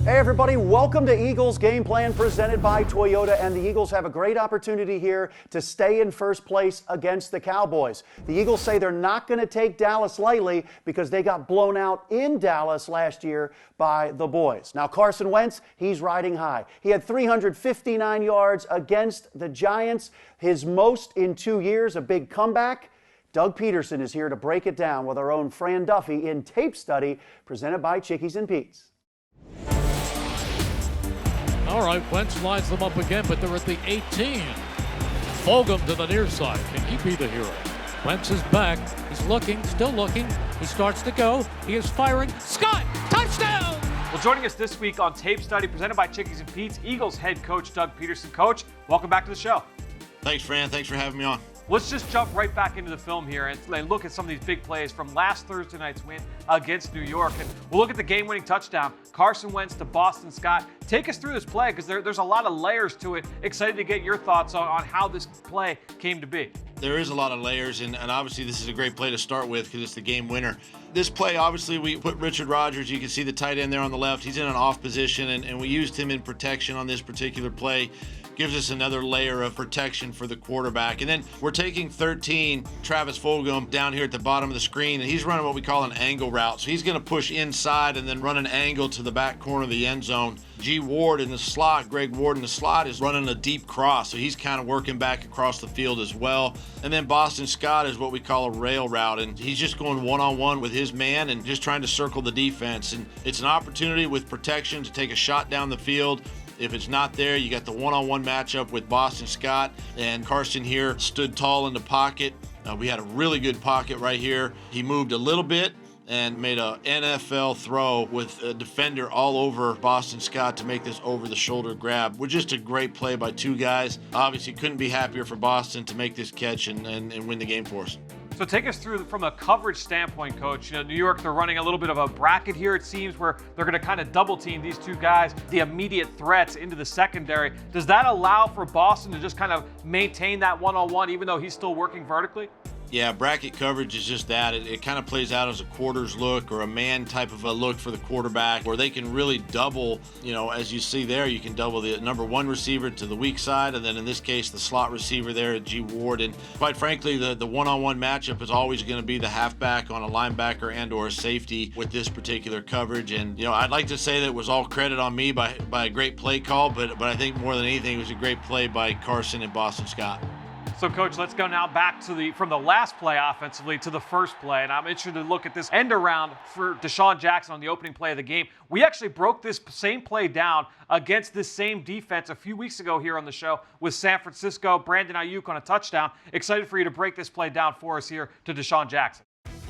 Hey everybody, welcome to Eagles Game Plan presented by Toyota, and the Eagles have a great opportunity here to stay in first place against the Cowboys. The Eagles say they're not going to take Dallas lightly because they got blown out in Dallas last year by the boys. Now Carson Wentz, he's riding high. He had 359 yards against the Giants, his most in 2 years, a big comeback. Doug Pederson is here to break it down with our own Fran Duffy in Tape Study presented by Chickies and Pete's. All right, Wentz lines them up again, but they're at the 18. Fulgham to the near side. Can he be the hero? Wentz is back. He's looking, still looking. He starts to go. He is firing. Scott, touchdown! Well, joining us this week on Tape Study presented by Chickies and Pete's, Eagles head coach Doug Pederson. Coach, welcome back to the show. Thanks, Fran. Thanks for having me on. Let's just jump right back into the film here and look at some of these big plays from last Thursday night's win against New York. And we'll look at the game-winning touchdown, Carson Wentz to Boston Scott. Take us through this play because there's a lot of layers to it. Excited to get your thoughts on how this play came to be. There is a lot of layers, and obviously this is a great play to start with because it's the game winner. This play, obviously, we put Richard Rodgers, you can see the tight end there on the left. He's in an off position, and we used him in protection on this particular play. Gives us another layer of protection for the quarterback. And then we're taking 13, Travis Fulgham, down here at the bottom of the screen, and he's running what we call an angle route. So he's going to push inside and then run an angle to the back corner of the end zone. G. Ward in the slot, Greg Ward in the slot, is running a deep cross. So he's kind of working back across the field as well. And then Boston Scott is what we call a rail route, and he's just going one-on-one with his man and just trying to circle the defense. And it's an opportunity with protection to take a shot down the field. If it's not there, you got the one-on-one matchup with Boston Scott, and Carson here stood tall in the pocket. We had a really good pocket right here. He moved a little bit and made a NFL throw with a defender all over Boston Scott to make this over-the-shoulder grab. We're just a great play by two guys. Obviously, couldn't be happier for Boston to make this catch and win the game for us. So take us through from a coverage standpoint, Coach. You know, New York, they're running a little bit of a bracket here, it seems, where they're going to kind of double team these two guys, the immediate threats into the secondary. Does that allow for Boston to just kind of maintain that one-on-one even though he's still working vertically? Yeah, bracket coverage is just that. It kind of plays out as a quarters look or a man type of a look for the quarterback where they can really double, you know, as you see there, you can double the number one receiver to the weak side, and then in this case, the slot receiver there at G. Ward. And quite frankly, the one-on-one matchup is always going to be the halfback on a linebacker and or a safety with this particular coverage. And, you know, I'd like to say that it was all credit on me by a great play call, but I think more than anything, it was a great play by Carson and Boston Scott. So, Coach, let's go now back to from the last play offensively to the first play. And I'm interested to look at this end around for Deshaun Jackson on the opening play of the game. We actually broke this same play down against this same defense a few weeks ago here on the show with San Francisco, Brandon Ayuk on a touchdown. Excited for you to break this play down for us here to Deshaun Jackson.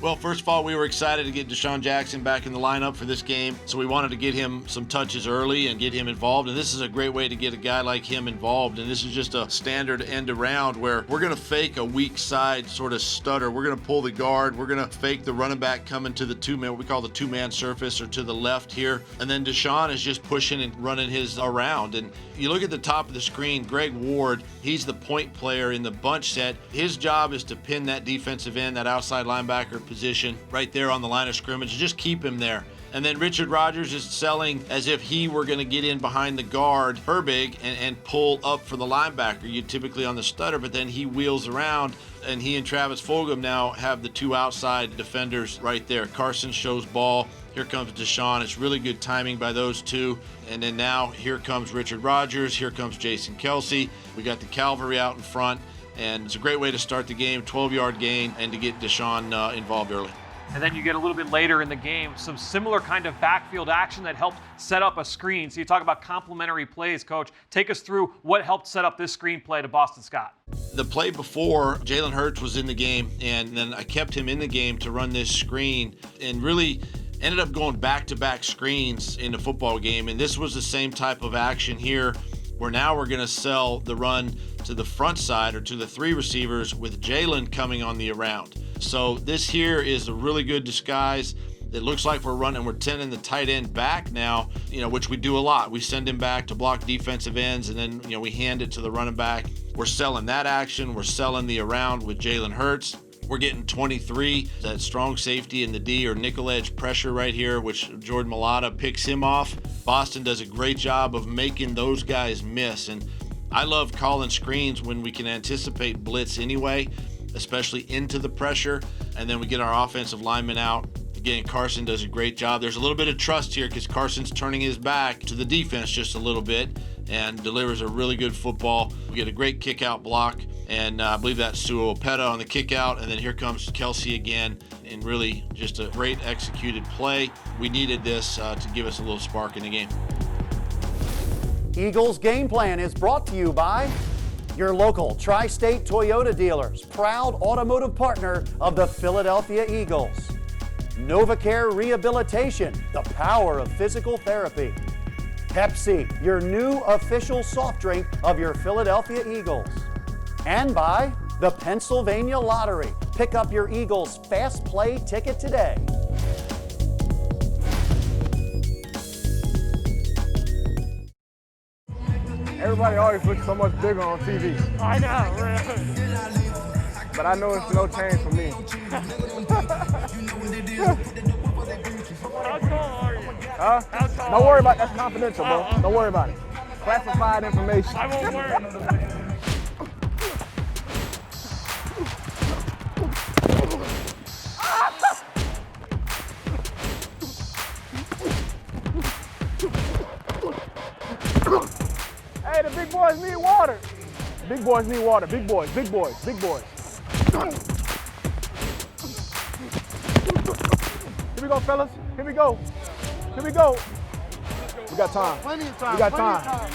Well, first of all, we were excited to get Deshaun Jackson back in the lineup for this game, so we wanted to get him some touches early and get him involved, and this is a great way to get a guy like him involved, and this is just a standard end around where we're going to fake a weak side sort of stutter. We're going to pull the guard. We're going to fake the running back coming to the two-man, what we call the two-man surface or to the left here, and then Deshaun is just pushing and running his around. And you look at the top of the screen, Greg Ward, he's the point player in the bunch set. His job is to pin that defensive end, that outside linebacker position right there on the line of scrimmage, just keep him there. And then Richard Rodgers is selling as if he were going to get in behind the guard, Herbig, and pull up for the linebacker. You typically on the stutter, but then he wheels around, and he and Travis Fulgham now have the two outside defenders right there. Carson shows ball. Here comes Deshaun. It's really good timing by those two. And then now here comes Richard Rodgers. Here comes Jason Kelce. We got the cavalry out in front. And it's a great way to start the game, 12-yard gain, and to get Deshaun involved early. And then you get a little bit later in the game, some similar kind of backfield action that helped set up a screen. So you talk about complementary plays, Coach. Take us through what helped set up this screen play to Boston Scott. The play before, Jalen Hurts was in the game, and then I kept him in the game to run this screen and really ended up going back-to-back screens in the football game. And this was the same type of action here where now we're going to sell the run to the front side or to the three receivers with Jalen coming on the around. So this here is a really good disguise. It looks like we're sending the tight end back now, which we do a lot. We send him back to block defensive ends, and then, we hand it to the running back. We're selling that action. We're selling the around with Jalen Hurts. We're getting 23, that strong safety in the D or nickel edge pressure right here, which Jordan Mailata picks him off. Boston does a great job of making those guys miss. And I love calling screens when we can anticipate blitz anyway, especially into the pressure. And then we get our offensive linemen out. Again, Carson does a great job. There's a little bit of trust here because Carson's turning his back to the defense just a little bit and delivers a really good football. We get a great kick out block, and I believe that's Suopeta on the kick out, and then here comes Kelsey again, and really just a great executed play. We needed this to give us a little spark in the game. Eagles Game Plan is brought to you by your local Tri-State Toyota dealers, proud automotive partner of the Philadelphia Eagles. NovaCare Rehabilitation, the power of physical therapy. Pepsi, your new official soft drink of your Philadelphia Eagles. And by the Pennsylvania Lottery. Pick up your Eagles Fast Play ticket today. Everybody always looks so much bigger on TV. I know, really. But I know it's no change for me. How tall are you? Huh? How tall Don't are worry you? about That's confidential, bro. Don't worry about it. Classified information. I won't worry. Hey, the big boys need water. Big boys need water. Big boys, big boys, big boys. Here we go, fellas. Here we go. Here we go. We got time. Plenty of time. We got time.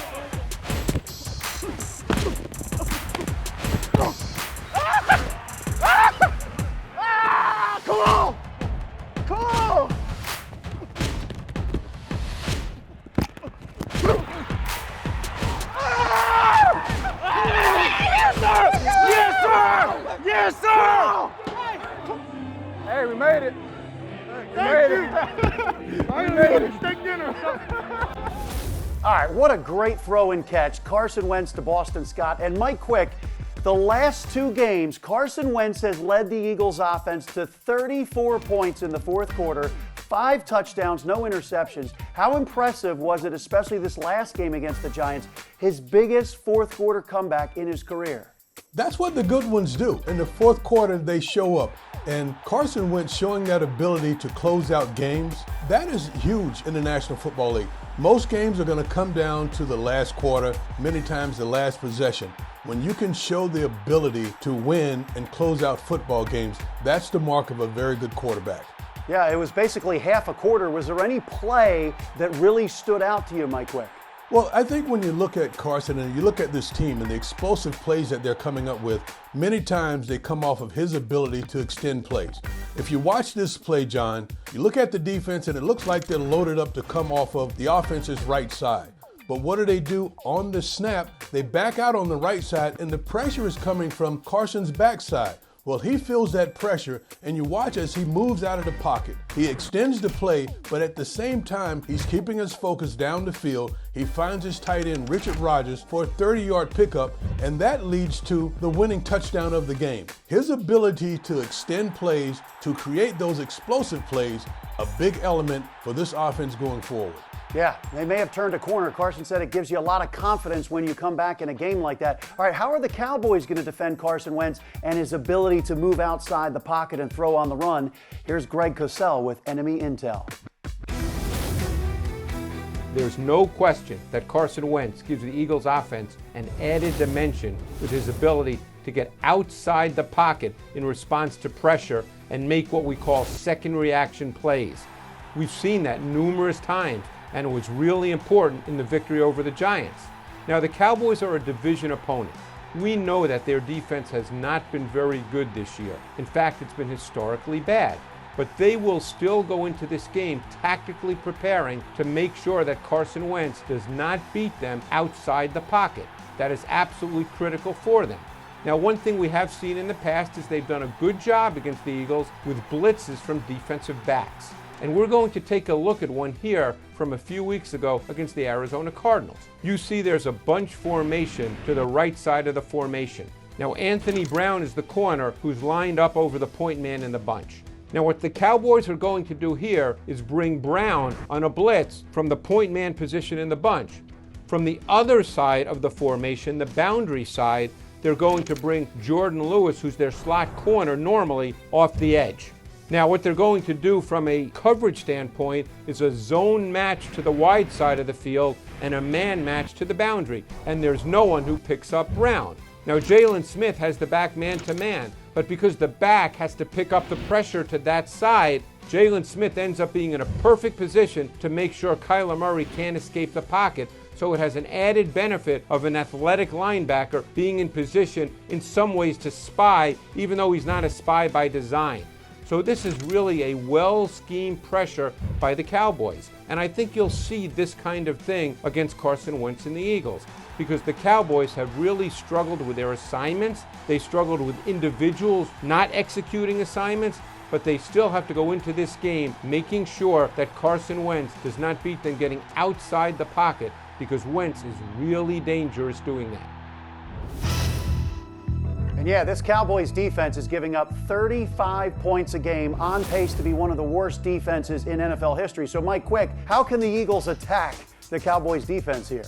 Come on! Come on! Yes, sir! Yes, sir! Yes, sir! Hey, we made it. We made it. I made it. Steak dinner. All right, what a great throw and catch. Carson Wentz to Boston Scott. And Mike Quick, the last two games, Carson Wentz has led the Eagles offense to 34 points in the fourth quarter, 5 touchdowns, no interceptions. How impressive was it, especially this last game against the Giants, his biggest fourth quarter comeback in his career? That's what the good ones do. In the fourth quarter, they show up. And Carson Wentz showing that ability to close out games, that is huge in the National Football League. Most games are going to come down to the last quarter, many times the last possession. When you can show the ability to win and close out football games, that's the mark of a very good quarterback. Yeah, it was basically half a quarter. Was there any play that really stood out to you, Mike Quick? Well, I think when you look at Carson and you look at this team and the explosive plays that they're coming up with, many times they come off of his ability to extend plays. If you watch this play, John, you look at the defense and it looks like they're loaded up to come off of the offense's right side. But what do? On the snap, they back out on the right side and the pressure is coming from Carson's backside. Well, he feels that pressure, and you watch as he moves out of the pocket. He extends the play, but at the same time, he's keeping his focus down the field. He finds his tight end, Richard Rodgers, for a 30-yard pickup, and that leads to the winning touchdown of the game. His ability to extend plays, to create those explosive plays, a big element for this offense going forward. Yeah, they may have turned a corner. Carson said it gives you a lot of confidence when you come back in a game like that. All right, how are the Cowboys going to defend Carson Wentz and his ability to move outside the pocket and throw on the run? Here's Greg Cosell with Enemy Intel. There's no question that Carson Wentz gives the Eagles offense an added dimension with his ability to get outside the pocket in response to pressure and make what we call second reaction plays. We've seen that numerous times, and it was really important in the victory over the Giants. Now, the Cowboys are a division opponent. We know that their defense has not been very good this year. In fact, it's been historically bad. But they will still go into this game tactically preparing to make sure that Carson Wentz does not beat them outside the pocket. That is absolutely critical for them. Now, one thing we have seen in the past is they've done a good job against the Eagles with blitzes from defensive backs. And we're going to take a look at one here from a few weeks ago against the Arizona Cardinals. You see there's a bunch formation to the right side of the formation. Now, Anthony Brown is the corner who's lined up over the point man in the bunch. Now, what the Cowboys are going to do here is bring Brown on a blitz from the point man position in the bunch. From the other side of the formation, the boundary side, they're going to bring Jordan Lewis, who's their slot corner normally, off the edge. Now, what they're going to do from a coverage standpoint is a zone match to the wide side of the field and a man match to the boundary. And there's no one who picks up Brown. Now, Jalen Smith has the back man-to-man, but because the back has to pick up the pressure to that side, Jalen Smith ends up being in a perfect position to make sure Kyler Murray can't escape the pocket. So it has an added benefit of an athletic linebacker being in position in some ways to spy, even though he's not a spy by design. So this is really a well-schemed pressure by the Cowboys. And I think you'll see this kind of thing against Carson Wentz and the Eagles, because the Cowboys have really struggled with their assignments. They struggled with individuals not executing assignments, but they still have to go into this game making sure that Carson Wentz does not beat them getting outside the pocket, because Wentz is really dangerous doing that. And yeah, this Cowboys defense is giving up 35 points a game, on pace to be one of the worst defenses in NFL history. So Mike, quick, how can the Eagles attack the Cowboys defense here?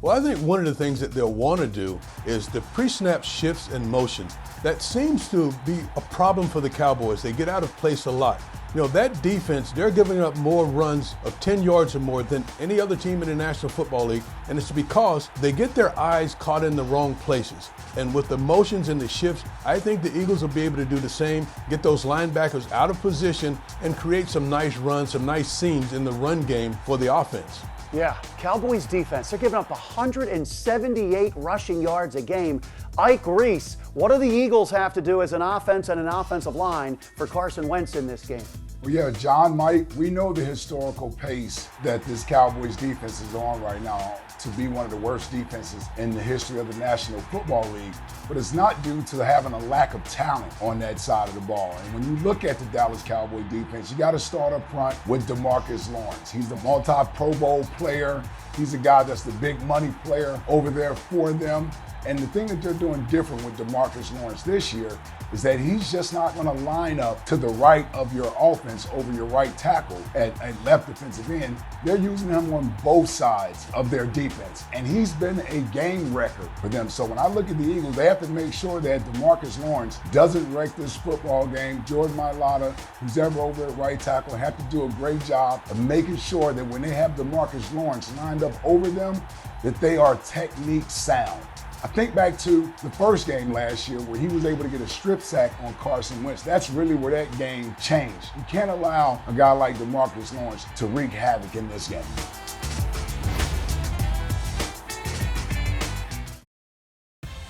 Well, I think one of the things that they'll want to do is the pre-snap shifts and motions. That seems to be a problem for the Cowboys. They get out of place a lot. You know, that defense, they're giving up more runs of 10 yards or more than any other team in the National Football League, and it's because they get their eyes caught in the wrong places. And with the motions and the shifts, I think the Eagles will be able to do the same, get those linebackers out of position and create some nice runs, some nice seams in the run game for the offense. Yeah, Cowboys defense, they're giving up 178 rushing yards a game. Ike Reese, what do the Eagles have to do as an offense and an offensive line for Carson Wentz in this game? Well, yeah, John, Mike, we know the historical pace that this Cowboys defense is on right now to be one of the worst defenses in the history of the National Football League, but it's not due to having a lack of talent on that side of the ball. And when you look at the Dallas Cowboy defense, you got to start up front with DeMarcus Lawrence. He's the multi-Pro Bowl player. He's a guy that's the big money player over there for them. And the thing that they're doing different with DeMarcus Lawrence this year is that he's just not going to line up to the right of your offense over your right tackle at left defensive end. They're using him on both sides of their defense, and he's been a game wrecker for them. So when I look at the Eagles, they have to make sure that DeMarcus Lawrence doesn't wreck this football game. Jordan Mailata, who's ever over at right tackle, have to do a great job of making sure that when they have DeMarcus Lawrence lined up over them, that they are technique sound. I think back to the first game last year where he was able to get a strip sack on Carson Wentz. That's really where that game changed. You can't allow a guy like DeMarcus Lawrence to wreak havoc in this game.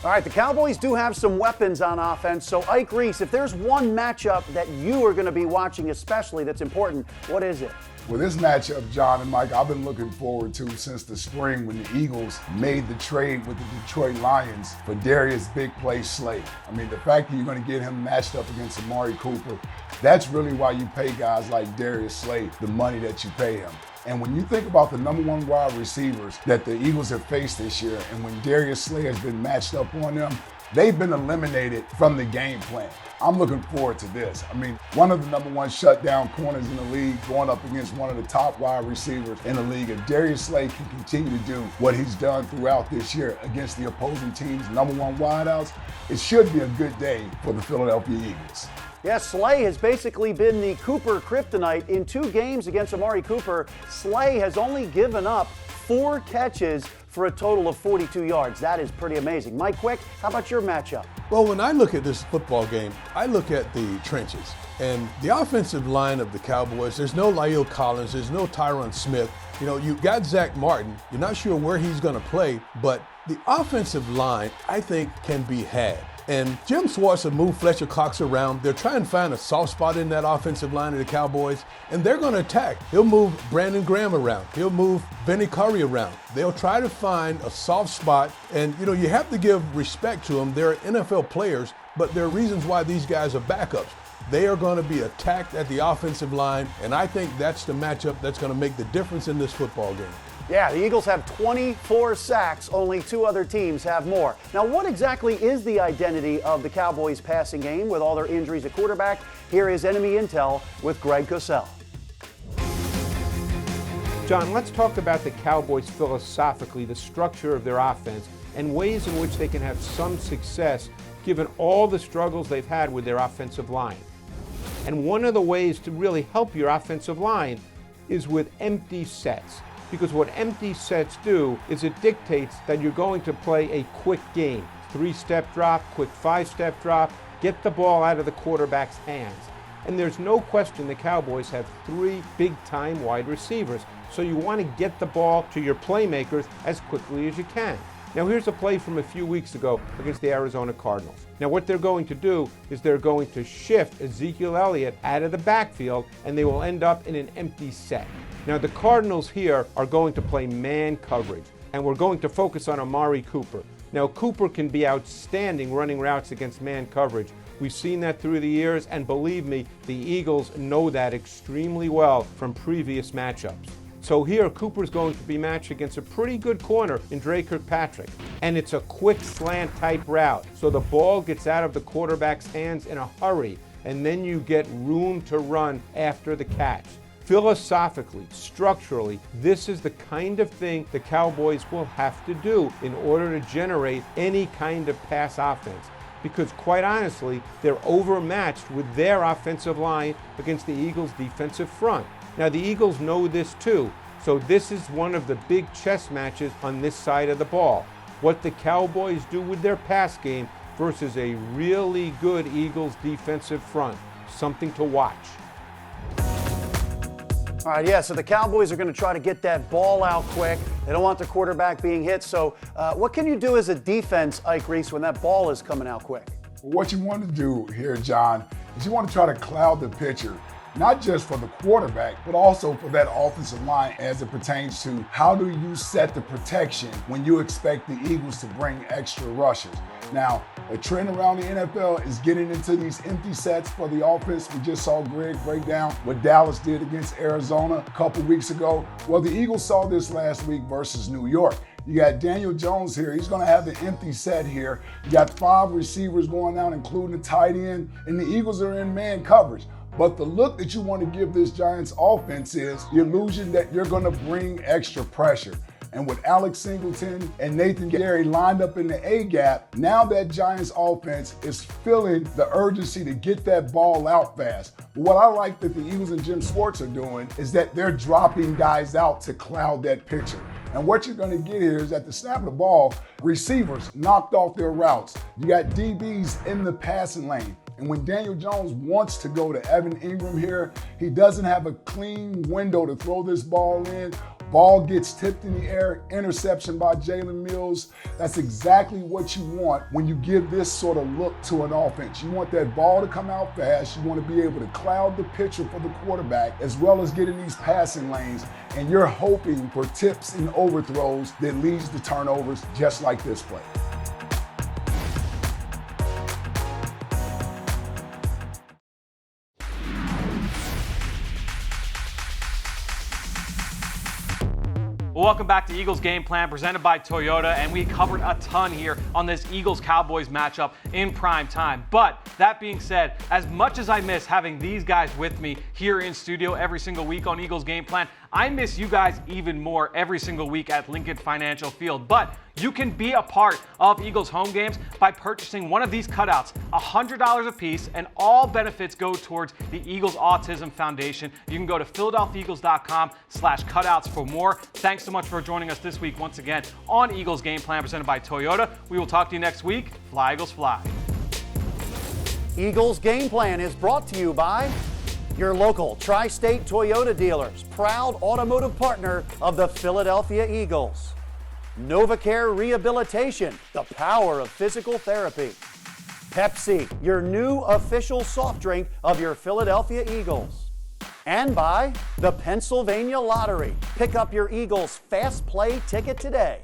All right, the Cowboys do have some weapons on offense. So, Ike Reese, if there's one matchup that you are going to be watching especially that's important, what is it? Well, this matchup, John and Mike, I've been looking forward to since the spring when the Eagles made the trade with the Detroit Lions for Darius Big Play Slay. I mean, the fact that you're going to get him matched up against Amari Cooper, that's really why you pay guys like Darius Slay the money that you pay him. And when you think about the number one wide receivers that the Eagles have faced this year, and when Darius Slay has been matched up on them, they've been eliminated from the game plan. I'm looking forward to this. I mean, one of the number one shutdown corners in the league going up against one of the top wide receivers in the league. If Darius Slay can continue to do what he's done throughout this year against the opposing team's number one wideouts, it should be a good day for the Philadelphia Eagles. Yeah, Slay has basically been the Cooper kryptonite. In 2 games against Amari Cooper, Slay has only given up 4 catches for a total of 42 yards. That is pretty amazing. Mike Quick, how about your matchup? Well, when I look at this football game, I look at the trenches. And the offensive line of the Cowboys, there's no La'el Collins, there's no Tyron Smith. You know, you got Zach Martin. You're not sure where he's going to play, but the offensive line, I think, can be had. And Jim Schwartz will move Fletcher Cox around. They're trying to find a soft spot in that offensive line of the Cowboys, and they're going to attack. He'll move Brandon Graham around. He'll move Benny Curry around. They'll try to find a soft spot, and, you know, you have to give respect to them. They're NFL players, but there are reasons why these guys are backups. They are going to be attacked at the offensive line, and I think that's the matchup that's going to make the difference in this football game. Yeah, the Eagles have 24 sacks. Only 2 other teams have more. Now, what exactly is the identity of the Cowboys' passing game with all their injuries at quarterback? Here is Enemy Intel with Greg Cosell. John, let's talk about the Cowboys philosophically, the structure of their offense, and ways in which they can have some success given all the struggles they've had with their offensive line. And one of the ways to really help your offensive line is with empty sets. Because what empty sets do is it dictates that you're going to play a quick game. 3-step drop, quick 5-step drop, get the ball out of the quarterback's hands. And there's no question the Cowboys have 3 big-time wide receivers. So you want to get the ball to your playmakers as quickly as you can. Now here's a play from a few weeks ago against the Arizona Cardinals. Now what they're going to do is they're going to shift Ezekiel Elliott out of the backfield and they will end up in an empty set. Now the Cardinals here are going to play man coverage and we're going to focus on Amari Cooper. Now Cooper can be outstanding running routes against man coverage. We've seen that through the years and believe me, the Eagles know that extremely well from previous matchups. So here, Cooper's going to be matched against a pretty good corner in Dre Kirkpatrick. And it's a quick slant type route. So the ball gets out of the quarterback's hands in a hurry. And then you get room to run after the catch. Philosophically, structurally, this is the kind of thing the Cowboys will have to do in order to generate any kind of pass offense. Because quite honestly, they're overmatched with their offensive line against the Eagles' defensive front. Now the Eagles know this too, so this is one of the big chess matches on this side of the ball. What the Cowboys do with their pass game versus a really good Eagles defensive front. Something to watch. All right, yeah, so the Cowboys are going to try to get that ball out quick. They don't want the quarterback being hit. So what can you do as a defense, Ike Reese, when that ball is coming out quick? What you want to do here, John, is you want to try to cloud the picture. Not just for the quarterback, but also for that offensive line as it pertains to how do you set the protection when you expect the Eagles to bring extra rushers. Now, a trend around the NFL is getting into these empty sets for the offense. We just saw Greg break down what Dallas did against Arizona a couple weeks ago. Well, the Eagles saw this last week versus New York. You got Daniel Jones here. He's going to have the empty set here. You got 5 receivers going out, including the tight end, and the Eagles are in man coverage. But the look that you want to give this Giants offense is the illusion that you're going to bring extra pressure. And with Alex Singleton and Nathan Gary lined up in the A-gap, now that Giants offense is feeling the urgency to get that ball out fast. But what I like that the Eagles and Jim Schwartz are doing is that they're dropping guys out to cloud that picture. And what you're going to get here is at the snap of the ball, receivers knocked off their routes. You got DBs in the passing lane. And when Daniel Jones wants to go to Evan Ingram here, he doesn't have a clean window to throw this ball in. Ball gets tipped in the air, interception by Jalen Mills. That's exactly what you want when you give this sort of look to an offense. You want that ball to come out fast. You want to be able to cloud the picture for the quarterback as well as get in these passing lanes. And you're hoping for tips and overthrows that leads to turnovers just like this play. Well, welcome back to Eagles Game Plan presented by Toyota, and we covered a ton here on this Eagles-Cowboys matchup in prime time. But that being said, as much as I miss having these guys with me here in studio every single week on Eagles Game Plan, I miss you guys even more every single week at Lincoln Financial Field. But you can be a part of Eagles home games by purchasing one of these cutouts, $100 a piece, and all benefits go towards the Eagles Autism Foundation. You can go to philadelphiaeagles.com/cutouts for more. Thanks so much for joining us this week once again on Eagles Game Plan presented by Toyota. We will talk to you next week. Fly, Eagles, fly. Eagles Game Plan is brought to you by your local Tri-State Toyota dealers, proud automotive partner of the Philadelphia Eagles. NovaCare Rehabilitation, the power of physical therapy. Pepsi, your new official soft drink of your Philadelphia Eagles. And by the Pennsylvania Lottery. Pick up your Eagles Fast Play ticket today.